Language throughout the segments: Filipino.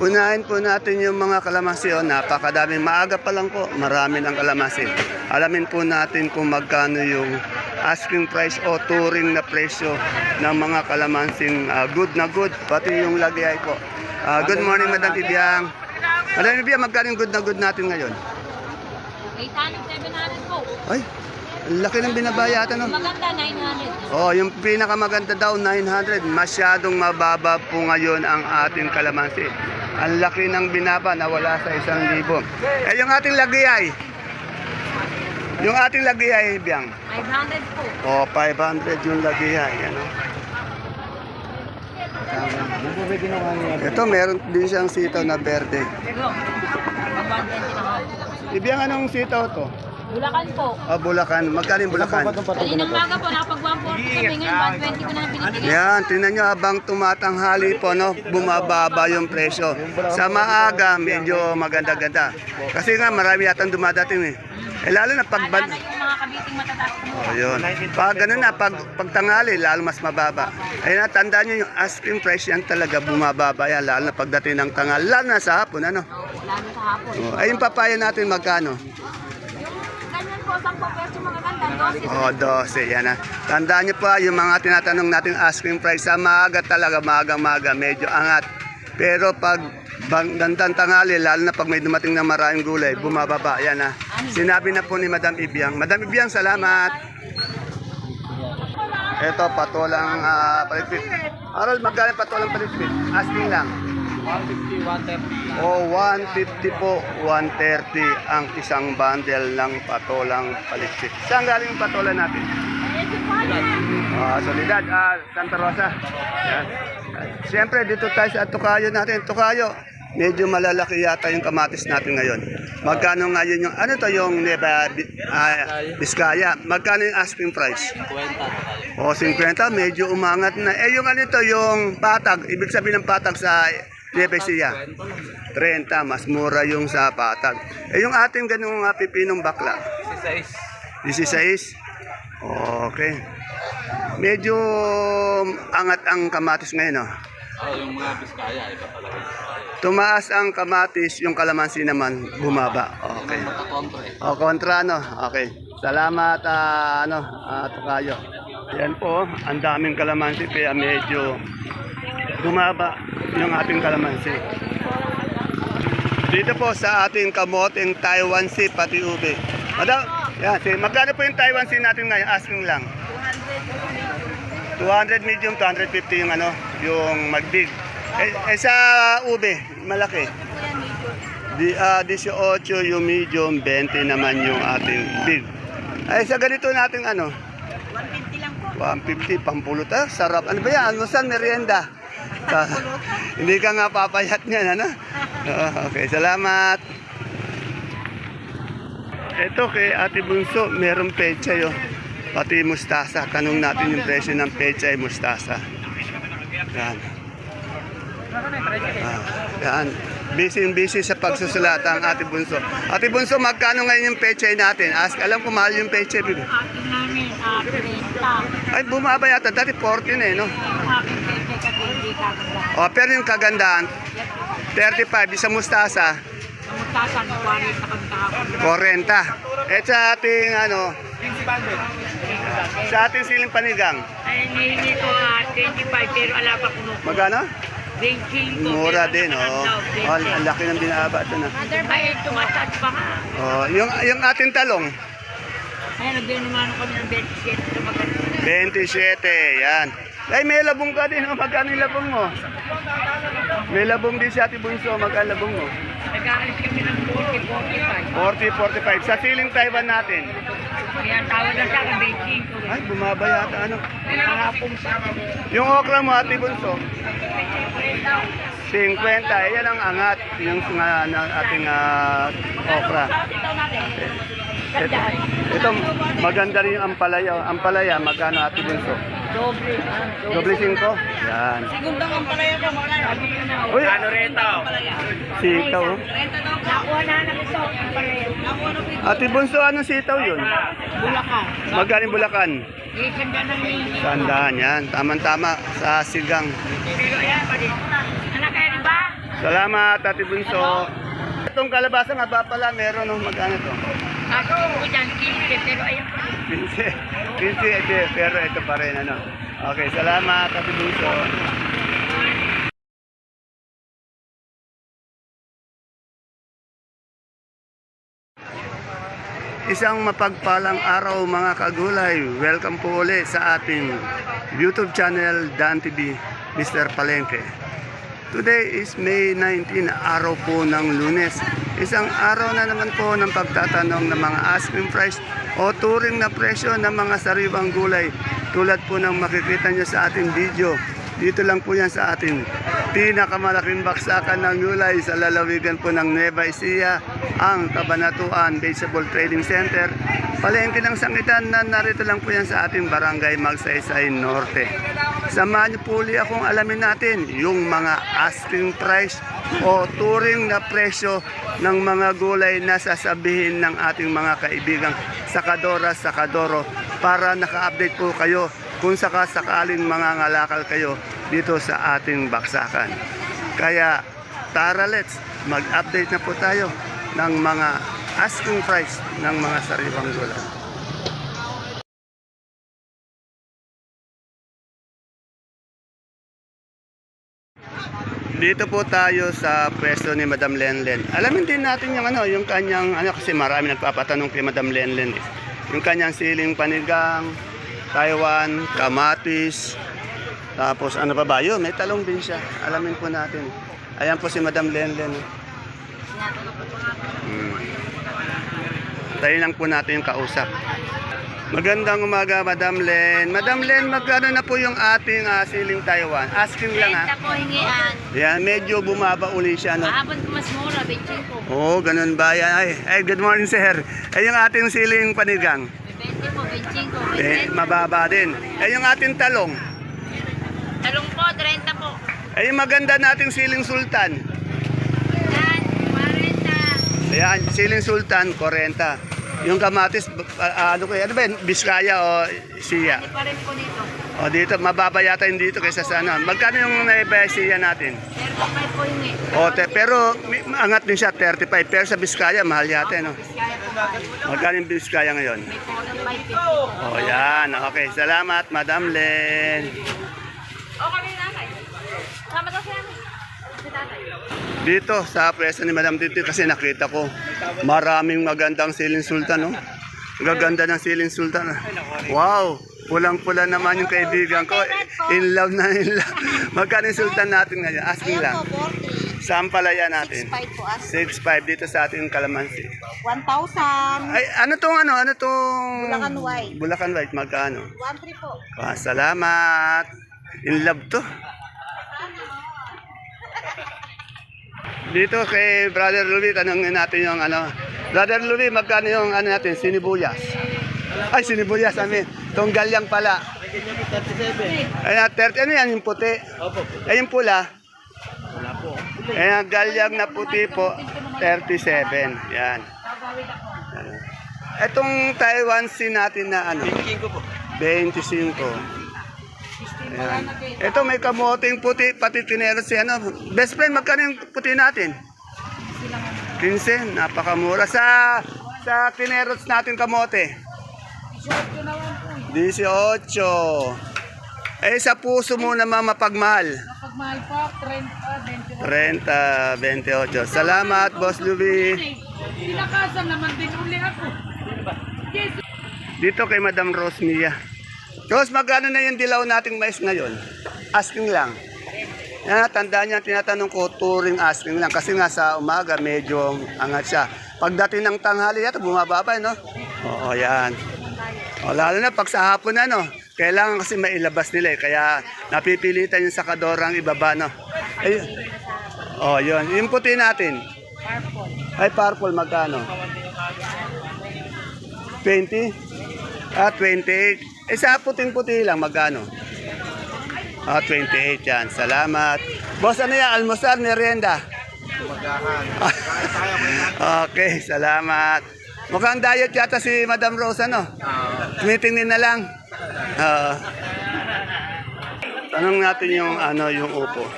Unahin po natin yung mga kalamansi. Oh, napakadaming. Maaga pa lang po, marami ng kalamansi. Alamin po natin kung magkano yung asking price o touring na presyo ng mga kalamansing good na good, pati yung lagay po. Good morning, Madam Ibiang. Madam Ibiang, magkano yung good na good natin ngayon? 800, 700 po. Ay, ang laki ng binabayatan. No? Maganda, 900. Oh, yung pinakamaganda daw, 900. Masyadong mababa po ngayon ang ating kalamansi. Ang laki ng binaba, nawala sa 1,000. Eh, yung ating lagay. Yung ating lagay, Biang. 500 po. Oh, 500 yung lagay. Ano? Ito, meron din siyang sitaw na verde. Go. 120 na ako. Ibiang, anong sitaw to? Bulacan po. Ah, Bulacan. Magkano yung Bulacan? Kalinang maga po, nakapag-140 kami ngayon, 120 ko na binibigay. Yan, tingnan nyo habang tumatanghali po, no, bumababa yung presyo. Sa maaga, medyo maganda-ganda. Kasi nga, marami yatang dumadating eh. Eh, lalo na pag... Alala yung mga kabiting matataas mo. Oh, yun. Pag ganun na, pag tanghali, lalo mas mababa. Ayun na, tandaan nyo yung asking price yan talaga bumababa yan, lalo na pagdating ng tanghali, lalo na sa hapon, ano? Lalo sa hapon. Oh, ay, yung papaya natin magkano? Ganyan po, 10 peso mga ganda, 12. Oh, 12, yan na. Tandaan nyo pa, yung mga tinatanong nating asking price, sa maaga talaga, maaga-maga, medyo angat. Pero pag gandang tanghali, lalo na pag may dumating na maraming gulay, bumababa, yan na. Sinabi na po ni Madam Ibiang. Madam Ibiang, salamat. Ito, patolang palitpit. Aral, magkano patolang palitpit? Asking lang. 150, 130. O 150 po, 130 ang isang bundle ng patolang palitpit. Saan galing yung patola natin? Solidad, Santa Rosa. Yan. Siyempre, dito tayo sa Tukayo natin. Tukayo, medyo malalaki yata yung kamatis natin ngayon. Magkano ngayon yung, ano to yung Biskaya? Magkano yung asking price? 50. O, 50, medyo umangat na. Eh, yung ano to, yung patag, ibig sabihin ng patag sa Nevesia. 30, mas mura yung sa patag. Eh, yung ating ganung pipinong bakla? 16. Okay. Medyo angat ang kamatis ngayon, no? Yung mga Biskaya, iba talaga. Tumaas ang kamatis, yung kalamansi naman bumaba. Okay. O, kontra, no? Okay. Salamat, Tukayo. Yan po, ang daming kalamansi, kaya medyo bumaba yung ating kalamansi. Dito po sa ating kamoteng Taiwan Sea, pati ube. Madam, yan, magkano po yung Taiwan Sea natin ngayon? Asking lang. 200 medium, 250 yung yung magbig. Eh sa ube, malaki. 18 yung medium, 20 naman yung ating big. Eh sa ganito natin 150 lang po. 150 pampulot. Sarap. Ano ba yan? Almusal, merienda. Hindi ka nga papayat niyan, ano? Okay, salamat. Ito kay Ate Bunso, merong pechay, pati mustasa. Tanong natin yung presyo ng pechay mustasa. Yan. Yan. Busy sa pagsusulat ang Ate Bunso. Ate Bunso, magkano ngayon yung pechay natin? Alam ko mahal yung pechay. Akin namin, 30. Ay, bumaba yata. Dati 14 no? Akin pepe kasi hindi kakanda. O, pero yung kagandaan, 35. Isa mustasa, Kamutasan, 40 kami kahapon. 40. Eh, sa ating, sa ating siling panigang, Ay, hindi ko 25 pero ala pa kuno. magkano? 25. Mura din, ang laki ng binaba ito na. Ay, tumatag pa nga. Oh, yung ating talong, Ay, nagbilang naman kami ng 27 na maganda. 27, yan. Ay, may labong ka din, magkano yung labong mo? May labong din si Ate Bunso, magkano labong mo? Nag-aalis kami ng 40, 45. 40, 45. Sa siling Taiwan natin. Kaya tawad na sa akin, 25. Ay, bumaba yata, Kahapon sa Yung okra mo, Ate Bunso, 50. Yan ang angat yung ating okra. Ito, maganda rin yung ampalaya. Ampalaya, magkano Ate Bunso? doble. Doble 5? Yan. Segundang ang palaya ko. Sabi ko na. Uy, Ano rito? sitaw. Nakuha na ito ang palaya. Nakuha na ito. Ate Bunso, anong sitaw yun? Bulacan. Magkano Bulacan? Ganda ng linis. Sandaan yan. Tama-tama sa sigang. Pero ayan pa din. Anak kaya di ba? Salamat, Ate Bunso. Itong kalabasa nga ba pala, meron ng magkano to? Ako po dyan, 15, pero ayun po. 15, pero ito pa rin, ano. Okay, salamat, Ate Bunso. Isang mapagpalang araw mga kagulay. Welcome po ulit sa ating YouTube channel Dan TV, Mr. Palengke. Today is May 19, araw po ng Lunes. Isang araw na naman po ng pagtatanong ng mga asking price o turing na presyo ng mga sariwang gulay. Tulad po ng makikita nyo sa ating video. Dito lang po yan sa ating pinakamalaking baksakan ng gulay sa lalawigan po ng Nueva Ecija, ang Cabanatuan Vegetable Trading Center. Palengke ng sangitan na narito lang po yan sa ating barangay Magsaysay Norte. Samahan niyo po ulit akong alamin natin yung mga asking price o turing na presyo ng mga gulay na sasabihin ng ating mga kaibigang sakadora-sakadoro para naka-update po kayo kung sakasakaling mangangalakal kayo dito sa ating baksakan. Kaya tara, let's mag-update na po tayo ng mga asking price ng mga sariwang gulay. Dito po tayo sa pwesto ni Madam Lenlen. Alamin din natin yung yung kanyang kasi marami nagpapatanong kay Madam Lenlen. Yung kanyang siling panigang, Taiwan, kamatis, tapos ano pa ba? Yun, may talong din siya. Alamin po natin. Ayan po si Madam Lenlen. Tayo lang po natin yung kausap. Magandang umaga, Madam Len. Madam Len, magkano na po yung ating siling Taiwan? Asking lang ha. 30 po hingian. Yan, medyo bumaba uli siya. No? Maabot po mas mura, 25 po. Oo, ganun ba? Yan. Ay, good morning, sir. Ay, yung ating siling panigang. 20 po, 25, 20. Mababa din. Ay, yung ating talong. Talong po, 30 po. Ay, yung maganda nating siling sultan. Yan, 40. Ayan, siling sultan, 40. Yung kamatis, ano ba yun? Biskaya o siya? Hindi pa rin po dito. O dito, mababa yata yung dito kaysa sa ano. Magkano yung naibaya siya natin? 35 po hingi. Pero angat din siya, 35. Pero sa Biskaya, mahal yata, no? Biskaya po tayo. Magkano yung Biskaya ngayon? May po ng 550. O yan, okay. Salamat, Madam Len. O kami nanay. Sama daw siya. Si tatay. Dito, sa pwesto ni Madam Titi, kasi nakita ko, maraming magandang siling sultan, no? Gaganda ng siling sultan. Wow! Pulang-pula naman yung kaibigan ko. In love na in love. Magkano yung sultan natin ngayon? Asking lang. Saan palaya natin? 5 po as 6.5 dito sa ating kalamansi. 1,000. Ay, ano tong? Bulacan White. Bulacan White, magkano? 1,300 po. Salamat. In love to. Dito kay Brother Louie, tanongin natin yung Brother Louie, magkano yung natin? Sinibuyas. Ay, sinibuyas, Itong galyang pala. 37. Ay, 30. Ano yan, yung puti? Opo. Ay, yung pula? Wala po. Ay, galyang na puti po, 37. Yan. Itong Taiwan Sea natin na 25 po. 25. Ayan. Ito may kamoting puti, pati tinero si Best friend, magkano yung puti natin? 15, napakamura. Sa tineros natin kamote? 18. Eh, sa puso mo naman mapagmahal? Mapagmahal po, 30, 30, 28. 28. Salamat, Boss Louie. Pinakasan naman din uli ako. Dito kay Madam Rosmia. Rose, magkano na yung dilaw nating mais ngayon? Asking lang. Yan, tandaan niya, tinatanong ko, turing asking lang. Kasi nga sa umaga, medyo angat siya. Pagdating ng tanghali, yata bumababa, no? Oo, yan. O, lalo na pag sa hapon, kailangan kasi mailabas nila, kaya napipilitan yung sakadorang ibaba, no? Ay, yun. Yung puti natin? Purple. Ay, purple, magkano? 20? 28. Eh, sa puting-puti lang, magkano? 28 yan. Salamat. Boss, ano yan? Almusal, merienda? Okay, salamat. Mukhang diet yata si Madam Rosa, no? Tumitingin na lang. Tanong natin yung upo.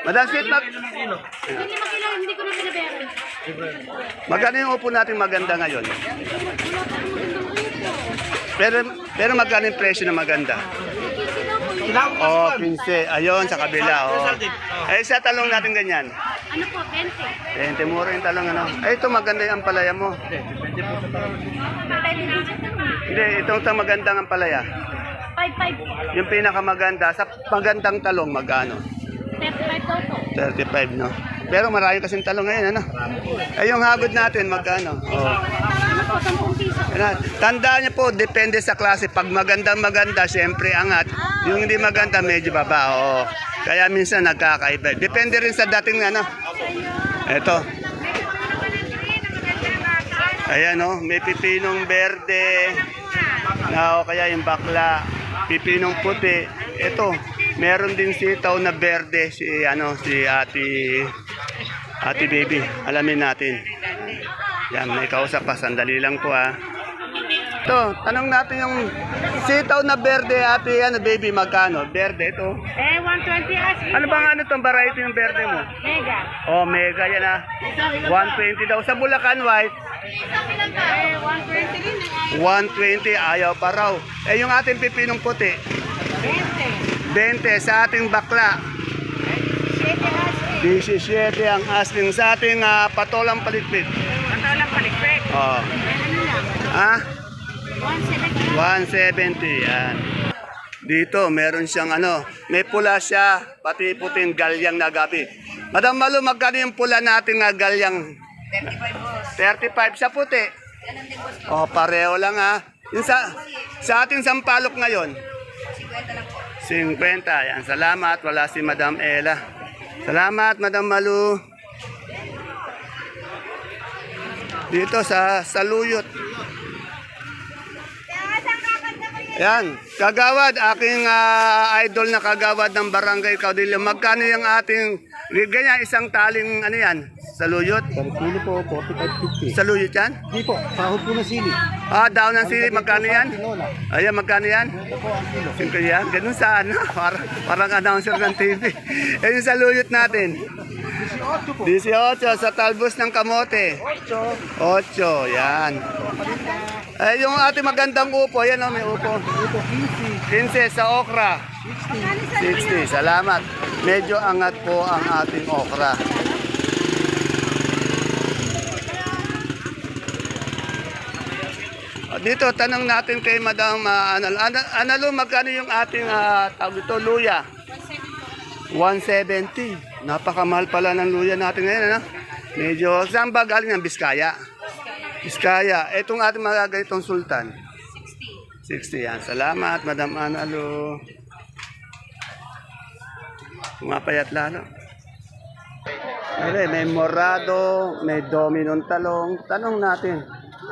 Madam Sweet, Hindi makilo, hindi ko na pinabayaran. magkano yung upo natin maganda ngayon? Pero magkano yung presyo na maganda? Oh, 15. Ayun, sa kabila. Oh. Eh, sa talong natin ganyan. Ano po, 20. 20, mura yung talong ano. Eh, ito maganda yung ampalaya mo. Hindi, itong magandang ampalaya. 5-5 po. Yung pinakamaganda, sa magandang talong, magkano? 35 daw po. 35, no? Pero marami kasing talong ngayon, ano? Eh, yung hagod natin, magkano? Oh. Ano po, 10 piso. Ano, tandaan niyo po, depende sa klase. Pag maganda, siyempre angat. Yung hindi maganda, medyo baba. Oo. Kaya minsan nagkakaiba. Depende rin sa dating ano. Ito. Ayan o, may pipinong berde. Na o kaya yung bakla. Pipinong puti. Ito, meron din sitaw na berde si Ate Baby. Alamin natin. Yan, may kausap pa. Sandali lang po ah. Ito, tanong natin yung sitaw na berde, Ate Baby, magkano? Berde ito. 120 as. Ano bang ano itong variety ng berde mo? Mega. Oh, mega yan ah. 120 daw. Sa Bulacan White, 120 rin. 120. Ayaw pa raw. Eh, yung ating pipinong puti, 20. Sa ating bakla, 17 ang asking. Sa ating patolang palikpik. Patolang palikpik. Oh. Ah? 170. 170, yan. Dito, meron siyang ano, may pula siya, pati puting galyang na gabi. Madam Malu, magkano yung pula natin na galyang? 35 sa puti. Oh, pareho lang ha. Yung sa ating sampalok ngayon? 50 yan. Salamat, wala si Madam Ella. Salamat, Madam Malu. Dito sa Saluyot. Yan, kagawad, aking idol na kagawad ng Barangay Caudillo. Magkano yung ating, ganyan, isang taling, ano yan, saluyot? Kilo po, 45.50. Saluyot yan? Hindi po, sahod po ng sili. Ah, daw ng sili, magkano yan? Tinola. Ayan, magkano yan? Ito po ang kilo. 5 yan, ganun sa ano, parang announcer ng TV. Eh, yung saluyot natin, 18 po. 18 sa talbos ng kamote. 8, yan. Eh, yung ating magandang upo, yan o, may upo. Ito, 15 sa okra. 60. Salamat. Medyo angat po ang ating okra. Dito, tanong natin kay Madam Analo, magkano yung ating tawag ito, luya? 170. Napakamahal pala ng luya natin ngayon. Ano? Medyo, saan ba galing ng Biskaya? Biskaya. Itong ating mga ganitong sultan? 60 yan. Salamat, Madam Analo. Pumapayat lalo. May morado, may dominong talong. Tanong natin,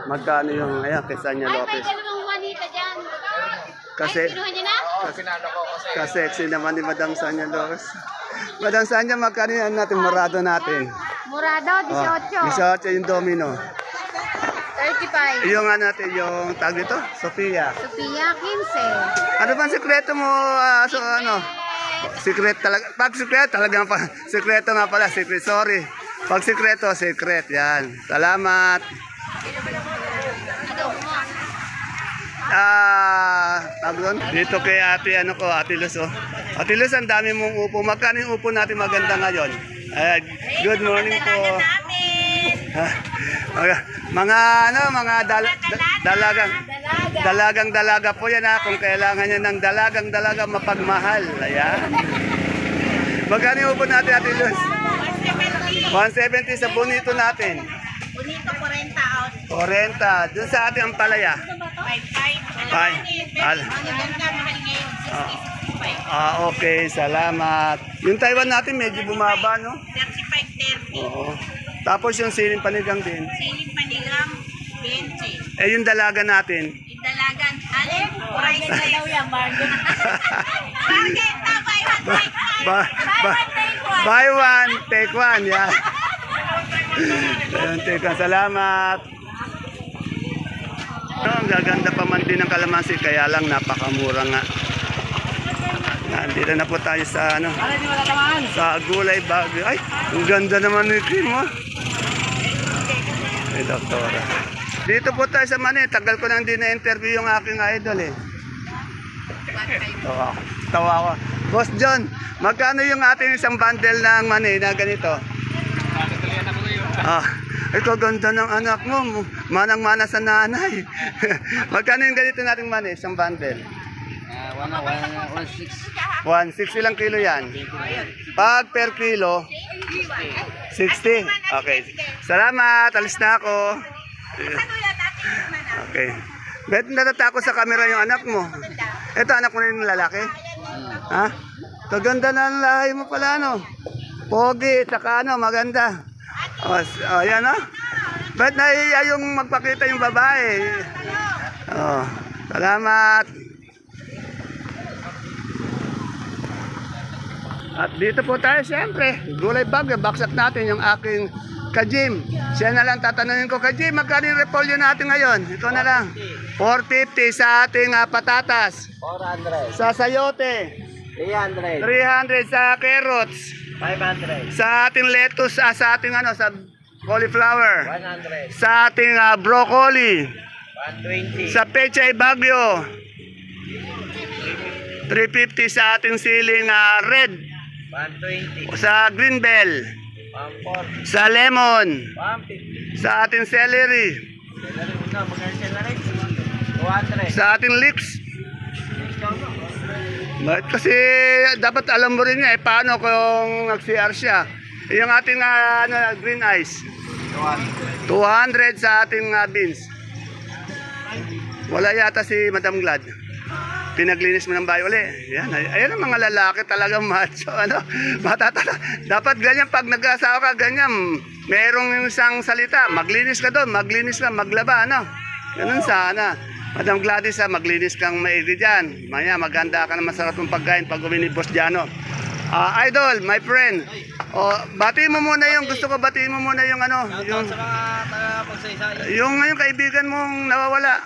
magkano yung, ayan, kay Sanya Ay, may Lopez. dalawang Juanita dyan. Kasi, Ay, kinuha niyo na? kasi naman ni Madam Sanya Lopez. Madam Sanya, magkano yan natin, morado natin? Murado, 18 yung domino. 35. Yung ano natin, yung tag dito, Sophia. Sophia, 15. Ano bang sekreto mo, Secret talaga. Pag secret, talagang sekreto nga pala, secret, sorry. Pag sekreto, secret, yan. Salamat. Dito kay ate, Ate Luz, oh. Ate Luz, ang dami mong upo. Magkano yung upo natin maganda ngayon? Good morning po. Mga dalaga po yan ha. Kung kailangan niya ng dalaga mapagmahal. Ayan. Magkano yung upo natin, Ate Luz? 170 sa bonito natin. Bonito, 40 out. 40. Doon sa ating ampalaya. 5-5. Okay. Salamat. Yung Taiwan natin medyo bumaba, no? 35-30. Oo. Tapos yung siling panigang din. Siling panigang, 20. Eh, yung dalaga natin. Dalagan, alin? Price na daw yan, bargain. Bargain na, buy one, take one. Buy one, take one. Yeah. Ayun, take one. Salamat. Ang gaganda pa man din ng kalamansi, kaya lang napakamura nga. Andito na po tayo sa ano. Sa gulay bagyo. Ay, ang ganda naman ni Kim, oh. Ay, doktora. Dito po tayo sa mani. Tagal ko nang di na-interview yung aking idol eh. Tawa ko. Boss John, magkano yung ating isang bundle ng mani na ganito? Ito ganda ng anak mo. Manang-mana sa nanay. Magkano yung ganito nating mani, isang bundle? 160 lang kilo yan. Pag per kilo, 60. Okay. Salamat. Alis na ako. Okay. Ba't natatakot sa camera yung anak mo? Ito, anak mo na yung lalaki? Ha? Kaganda na ang lahi mo pala, no? Pogi, saka ano, maganda. Yan, no? Ba't naiiya yung magpakita yung babae? Salamat. At dito po tayo, siyempre, gulay bagyo, baksak natin yung aking Kajim. Siya na lang tatanungin ko, Kajim, magkano yung repolyo natin ngayon? Ito na lang. 450 sa ating patatas. 400. Sa sayote. 300. 300 sa carrots. 500. Sa ating lettuce, sa ating ano, sa cauliflower. 100. Sa ating broccoli. 120. Sa pechay bagyo. 350 sa ating siling red. 120. Sa green bell. 140. Sa lemon. 150. Sa ating celery. Magkano 200. Sa ating lips. Bakit kasi dapat alam mo rin niya paano kung nag-CR siya. Yung ating green ice. 200 sa ating beans. Wala yata si Madam Glad. Pinaglinis mo ng bayo uli. Yan, ayan ang mga lalaki talagang macho. Ano? Matatala. Dapat ganyan, pag nag-asawa ka, ganyan. Merong isang salita, maglinis ka doon, maglinis ka, maglaba, ano? Ganun sana. Madam Gladys, maglinis kang maigi dyan. Maya, maganda ka na masarap ng pagkain pag uwi ni Boss Jano. Idol, my friend. Batiin mo muna yung, gusto ko batiin mo muna yung ano, yung kaibigan mong nawawala.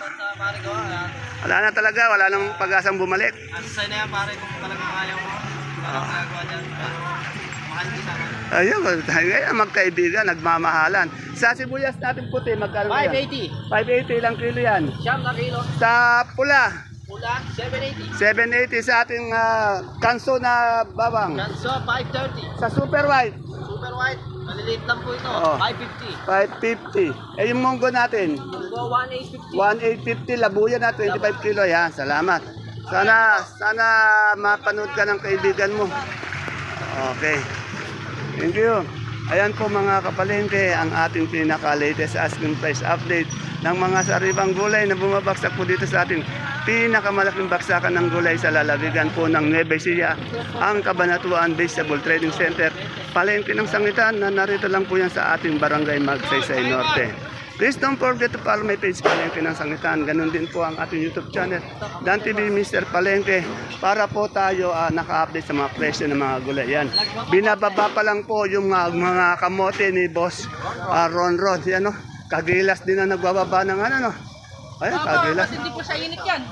Wala na talaga, wala nang pag-asang bumalik. Asasay na yan pare kung talagang ayaw mo. Parang nagawa dyan. Mahal kita. Ayun, magkaibigan, nagmamahalan. Sa sibuyas natin puti, magkano yan? 580. 580 lang kilo yan. Siyam na kilo. Sa pula, Pula, 780. 780 sa ating kanso na bawang. Ganso, 530. Sa super white, Super white, maliliit lang po ito. Oo. 550. 550. Yung munggo natin, Munggo, 1850. 1850, labuya na 25 kilo. Yan, salamat. Sana mapanood ka ng kaibigan mo. Okay. Thank you. Ayan po mga kapalengke, ang ating pinaka-latest asking price update ng mga sariwang gulay na bumabagsak po dito sa ating pinakamalaking baksakan ng gulay sa lalawigan po ng Nueva Ecija, ang Cabanatuan Vegetable Trading Center, palengke ng sangitan na narito lang po yan sa ating barangay Magsaysay Norte. Please don't forget to follow my page Palengke ng Sangitan. Ganun din po ang ating YouTube channel, Dan TV Mr. Palengke, para po tayo naka-update sa mga presyo ng mga gulay. Yan. Binababa pa lang po yung mga kamote ni Boss Ron. Yan, no? Kagilas din na nagbababa ng ano, no? Ayan, kagilas. Hindi po sa init yan.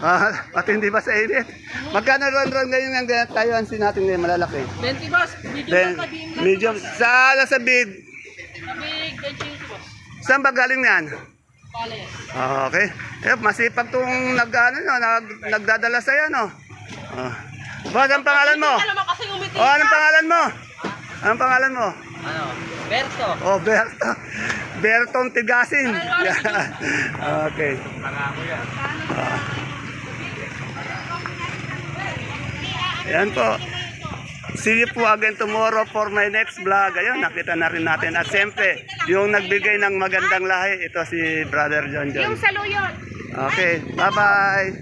Pati hindi ba sa init? Magkano Ron ngayon ang tayo ang natin ngayon malalaki? 20 boss. Medium Then, lang kabing lang. medium. Sa big, Kabing, 25 boss. saan ba galing yan? Pales. Okay. Masipag tong nagdadala sa no. Boss, ang pangalan mo? Alam mo kasi umiti. Anong pangalan mo? Anong pangalan mo? Ano? Berto. Berto. Bertong Tigasin. Okay. Pangako yan. Yan po. See you po again tomorrow for my next vlog. Ayun, nakita na rin natin. At siyempre, yung nagbigay ng magandang lahi, ito si Brother John John. Yung saluyot. Okay, bye-bye.